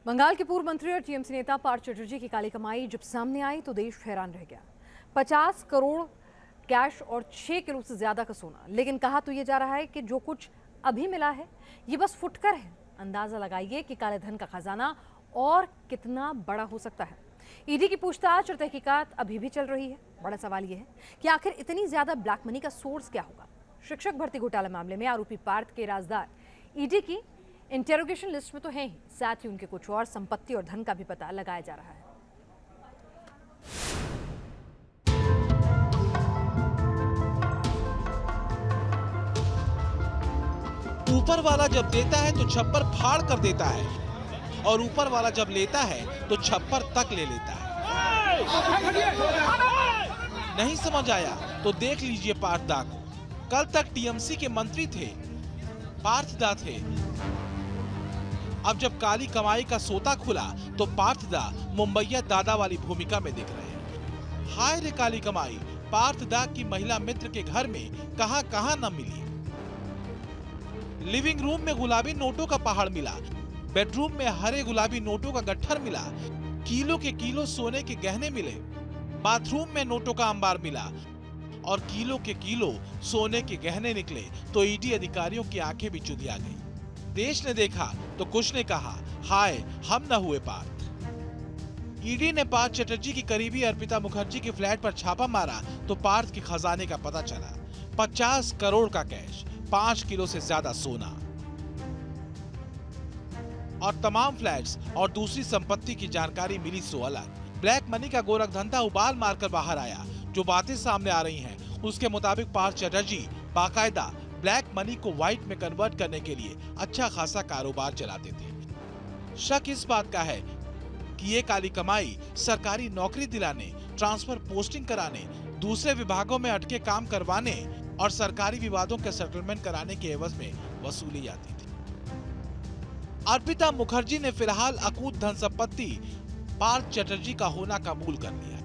बंगाल के पूर्व मंत्री और टीएमसी नेता पार्थ चटर्जी की काली कमाई जब सामने आई तो देश हैरान रह गया। 50 करोड़ कैश और 6 किलो से ज्यादा का सोना। लेकिन कहा तो ये जा रहा है कि जो कुछ अभी मिला है ये बस फुटकर है। अंदाजा लगाइए कि काले धन का खजाना और कितना बड़ा हो सकता है। ईडी की पूछताछ और तहकीकात अभी भी चल रही है। बड़ा सवाल यह है कि आखिर इतनी ज्यादा ब्लैक मनी का सोर्स क्या होगा। शिक्षक भर्ती घोटाला मामले में आरोपी पार्थ के राजदार ईडी की इंटेरोगेशन लिस्ट में तो है ही, साथ ही उनके कुछ और संपत्ति और धन का भी पता लगाया जा रहा है। ऊपर वाला जब देता है तो छप्पर फाड़ कर देता है और ऊपर वाला जब लेता है तो छप्पर तक ले लेता है। नहीं समझ आया तो देख लीजिए पार्थ दा को। कल तक टीएमसी के मंत्री थे, पार्थ दा थे। अब जब काली कमाई का सोता खुला तो पार्थ दा मुंबईया दादा वाली भूमिका में दिख रहे हैं। हाय रे काली कमाई, पार्थ दा की महिला मित्र के घर में कहां न मिली। लिविंग रूम में गुलाबी नोटों का पहाड़ मिला, बेडरूम में हरे गुलाबी नोटों का गट्ठर मिला, किलो के किलो सोने के गहने मिले, बाथरूम में नोटों का अंबार मिला और किलो के किलो सोने के गहने निकले तो ईडी अधिकारियों की आंखें भी चुदिया गई। देश ने देखा तो कुछ ने कहा, हाय हम न हुए पार्थ। ईडी ने पार्थ चटर्जी की करीबी अर्पिता मुखर्जी के फ्लैट पर छापा मारा तो पार्थ के खजाने का पता चला। 50 करोड़ का कैश, 5 किलो से ज्यादा सोना और तमाम फ्लैट्स और दूसरी संपत्ति की जानकारी मिली सो अलग। ब्लैक मनी का गोरख धंधा उबाल मारकर बाहर आया। जो बातें सामने आ रही हैं, उसके मुताबिक पार्थ चटर्जी बाकायदा ब्लैक मनी को व्हाइट में कन्वर्ट करने के लिए अच्छा खासा कारोबार चलाते थे। शक इस बात का है कि ये काली कमाई सरकारी नौकरी दिलाने, ट्रांसफर पोस्टिंग कराने, दूसरे विभागों में अटके काम करवाने और सरकारी विवादों के सेटलमेंट कराने के एवज में वसूली जाती थी। अर्पिता मुखर्जी ने फिलहाल अकूत धन संपत्ति पार्थ चटर्जी का होना कबूल कर लिया।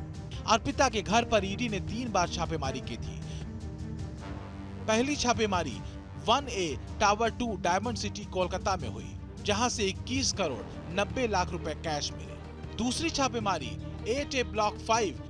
अर्पिता के घर पर ईडी ने 3 बार छापेमारी की थी। पहली छापेमारी 1A tower 2 diamond city Kolkata में हुई, जहां से 21 करोड़ 90 लाख रुपए कैश मिले। दूसरी छापेमारी 8A ब्लॉक 5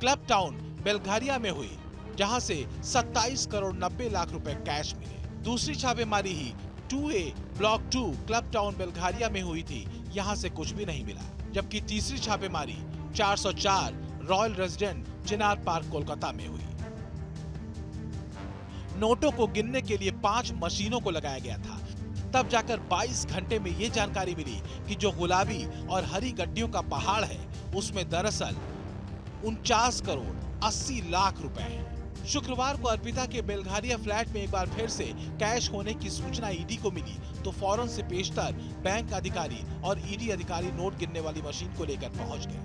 क्लब टाउन बेलघारिया में हुई, जहां से 27 करोड़ 90 लाख रुपए कैश मिले। दूसरी छापेमारी ही 2A ब्लॉक 2 क्लब टाउन बेलघारिया में हुई थी, यहां से कुछ भी नहीं मिला। जबकि तीसरी छापेमारी 404 रॉयल रेजिडेंट चिनार पार्क कोलकाता में हुई। नोटों को गिनने के लिए 5 मशीनों को लगाया गया था। तब जाकर 22 घंटे में यह जानकारी मिली कि जो गुलाबी और हरी गड्डियों का पहाड़ है, उसमें दरअसल 49 करोड़ 80 लाख रुपए हैं। शुक्रवार को अर्पिता के बेलघारिया फ्लैट में एक बार फिर से कैश होने की सूचना ईडी को मिली तो फौरन से पेशतर बैंक अधिकारी और ईडी अधिकारी नोट गिनने वाली मशीन को लेकर पहुंच गए।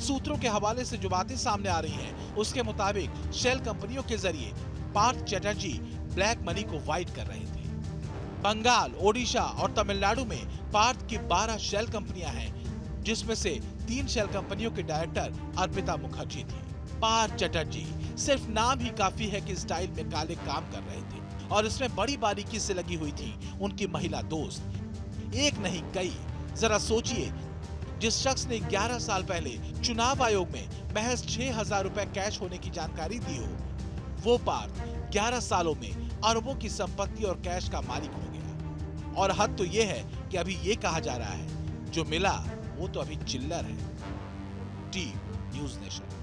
सूत्रों के हवाले से जो बातें सामने आ रही हैं, उसके मुताबिक शेल कंपनियों के जरिए पार्थ चटर्जी ब्लैक मनी को व्हाइट कर रहे थे। बंगाल, ओडिशा और तमिलनाडु में पार्थ की 12 शेल कंपनियां हैं, जिसमें से 3 शेल कंपनियों के डायरेक्टर अर्पिता मुखर्जी थी। पार्थ चटर्जी सिर्फ नाम ही काफी है कि स्टाइल में काले काम कर रहे थे और इसमें बड़ी बारीकी से लगी हुई थी उनकी महिला दोस्त। एक नहीं कई। जरा सोचिए, जिस शख्स ने 11 साल पहले चुनाव आयोग में महज 6,000 रुपए कैश होने की जानकारी दी हो, वो पार्थ 11 सालों में अरबों की संपत्ति और कैश का मालिक हो गया। और हद तो ये है कि अभी ये कहा जा रहा है जो मिला वो तो अभी चिल्लर है। T news nation.